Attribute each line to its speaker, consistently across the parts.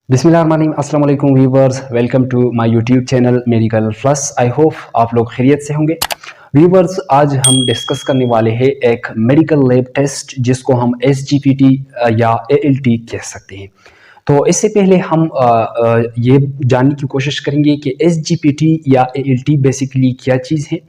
Speaker 1: बिस्मिल्लाहिर्रहमानिर्रहीम, अस्सलाम वालेकुम viewers, welcome to my YouTube channel medical plus. I hope आप लोग खैरियत से होंगे। व्यूवर्स, आज हम डिस्कस करने वाले हैं एक मेडिकल लैब टेस्ट जिसको हम एसजीपीटी या एएलटी कह सकते हैं। तो इससे पहले हम ये जानने की कोशिश करेंगे कि एसजीपीटी या एएलटी बेसिकली क्या चीज़ है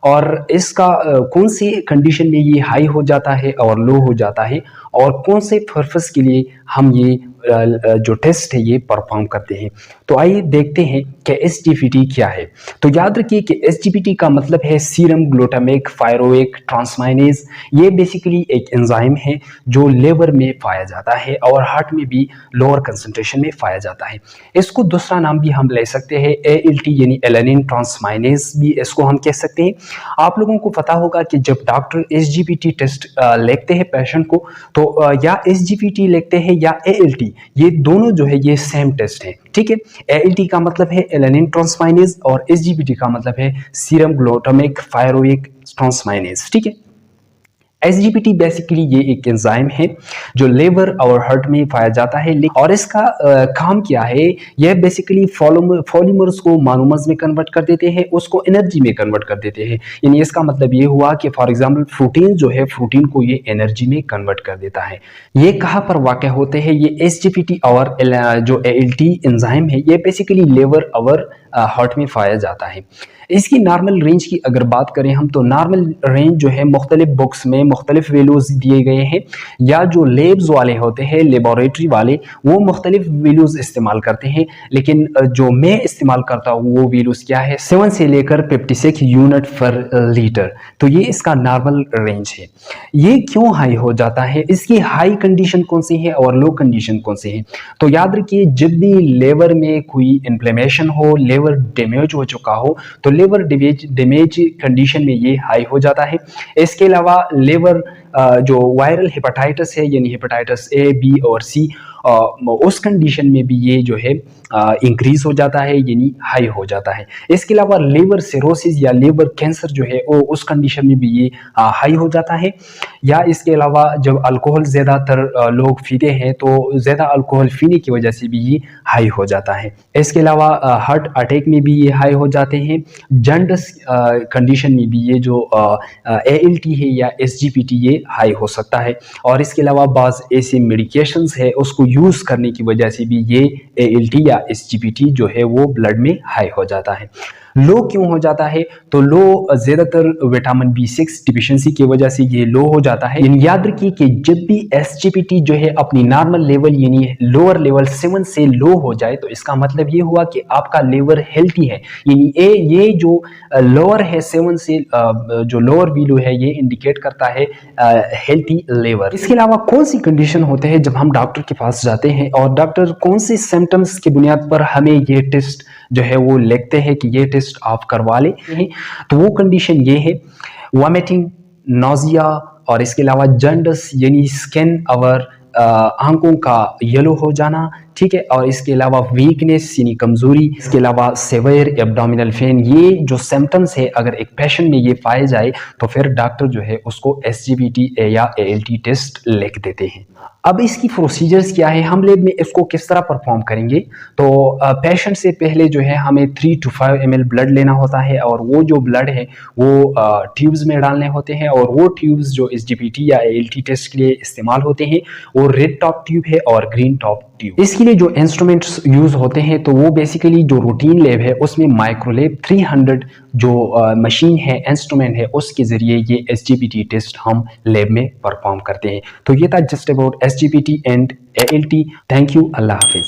Speaker 1: और इसका कौन सी कंडीशन में ये हाई हो जाता है और लो हो जाता है और कौन से पर्पस के लिए हम ये जो टेस्ट है ये परफॉर्म करते हैं। तो आइए देखते हैं कि एसजीपीटी क्या है। तो याद रखिए कि एसजीपीटी का मतलब है सीरम ग्लूटामिक पायरुवेट ट्रांसमाइनेज। ये बेसिकली एक एंजाइम है जो लिवर में पाया जाता है और हार्ट में भी लोअर कंसंट्रेशन में पाया जाता है। इसको दूसरा नाम भी हम ले सकते हैं एएलटी यानी एलेनिन ट्रांसमाइनेज भी इसको हम कह सकते हैं। आप लोगों को पता होगा कि जब डॉक्टर एसजीपीटी टेस्ट लिखते हैं पेशेंट को तो या एसजीपीटी लिखते हैं या एएलटी, ये दोनों जो है ये सेम टेस्ट है। ठीक है, एएलटी का मतलब है एलेनिन ट्रांसमाइनेज और एसजीपीटी का मतलब है सीरम ग्लूटामिक पायरुवेट ट्रांसमाइनेज। ठीक है, एसजीपीटी बेसिकली ये एक एंजाइम है जो लिवर और हार्ट में पाया जाता है और इसका काम क्या है, यह बेसिकली पॉलीमर्स को मोनोमर्स में कन्वर्ट कर देते हैं, उसको एनर्जी में कन्वर्ट कर देते हैं। यानी इसका मतलब ये हुआ कि फॉर एग्जांपल प्रोटीन जो है प्रोटीन को ये एनर्जी में कन्वर्ट कर देता है। ये कहाँ पर वाक़ होते हैं, ये एसजीपीटी और जो एएलटी एंजाइम है ये बेसिकली लिवर और हार्ट में पाया जाता है। इसकी नॉर्मल रेंज की अगर बात करें हम तो नॉर्मल रेंज जो है मुख्तलिफ बुक्स में मुख्तलिफ वैल्यूज दिए गए हैं या जो लेब्स वाले होते हैं लेबोरेटरी वाले वो मुख्तलिफ वैल्यूज इस्तेमाल करते हैं, लेकिन जो मैं इस्तेमाल करता हूँ वो वैल्यूज क्या है 7 से लेकर 56 यूनिट पर लीटर। तो ये इसका नॉर्मल रेंज है। ये क्यों हाई हो जाता है, इसकी हाई कंडीशन कौन सी है और लो कंडीशन कौन सी है। तो याद रखिए जब भी लेवर में कोई इन्फ्लेमेशन हो, लेवर डैमेज हो चुका हो तो लिवर डैमेज कंडीशन में ये हाई हो जाता है। इसके अलावा लिवर जो वायरल हेपेटाइटिस है यानी हेपेटाइटिस ए बी और सी उस कंडीशन में भी ये जो है इंक्रीज हो जाता है यानी हाई हो जाता है। इसके अलावा लिवर सिरोसिस या लिवर कैंसर जो है वो उस कंडीशन में भी ये हाई हो जाता है। या इसके अलावा जब अल्कोहल ज़्यादातर लोग पीते हैं तो ज़्यादा अल्कोहल पीने की वजह से भी ये हाई हो जाता है। इसके अलावा हार्ट अटैक में भी ये हाई हो जाते हैं। जॉन्डिस कंडीशन में भी ये जो एएलटी है या एसजीपीटी ये हाई हो सकता है। और इसके अलावा बाज़ ऐसे मेडिकेशंस है उसको यूज़ करने की वजह से भी ये एएलटी या एसजीपीटी जो है वो ब्लड में हाई हो जाता है। लो क्यों हो जाता है, तो लो ज़्यादातर विटामिन B6 डिफिशिएंसी की वजह से ये लो हो जाता है। याद रखिए कि जब भी एसजीपीटी जो है अपनी नॉर्मल लेवल यानी लोअर लेवल 7 से लो हो जाए तो इसका मतलब ये हुआ कि आपका लेवर हेल्थी है। यानी ये जो लोअर है 7 से जो लोअर वैल्यू है ये इंडिकेट करता है हेल्थी लेवर। इसके अलावा कौन सी कंडीशन होते हैं जब हम डॉक्टर के पास जाते हैं और डॉक्टर कौन से सिम्टम्स की बुनियाद पर हमें ये टेस्ट जो है वो लिखते हैं कि ये टेस्ट आप करवा ले हैं, तो वो कंडीशन ये है वॉमिटिंग, नोजिया और इसके अलावा जॉन्डिस यानी स्किन और आंखों का येलो हो जाना। ठीक है, और इसके अलावा वीकनेस यानी कमजोरी, इसके अलावा सेवियर एब्डोमिनल पेन। ये जो सिम्टम्स है अगर एक पेशेंट में ये पाए जाए तो फिर डॉक्टर जो है उसको एसजीपीटी या एएलटी टेस्ट लिख देते हैं। अब इसकी प्रोसीजर्स क्या है, हम लैब में इसको किस तरह परफॉर्म करेंगे। तो पेशेंट से पहले जो है हमें 3 to 5 ml ब्लड लेना होता है और वो जो ब्लड है वो ट्यूब्स में डालने होते हैं और वो ट्यूब्स जो एसजीपीटी या एएलटी टेस्ट के लिए इस्तेमाल होते हैं वो रेड टॉप ट्यूब है और ग्रीन टॉप ट्यूब। इसके लिए जो इंस्ट्रूमेंट्स यूज होते हैं तो वो बेसिकली जो रूटीन लैब है उसमें माइक्रोलैब 300 जो मशीन है इंस्ट्रूमेंट है उसके जरिए ये एसजीपीटी टेस्ट हम लैब में परफॉर्म करते हैं। तो ये था just about SGPT and ALT. Thank you, Allah Hafiz.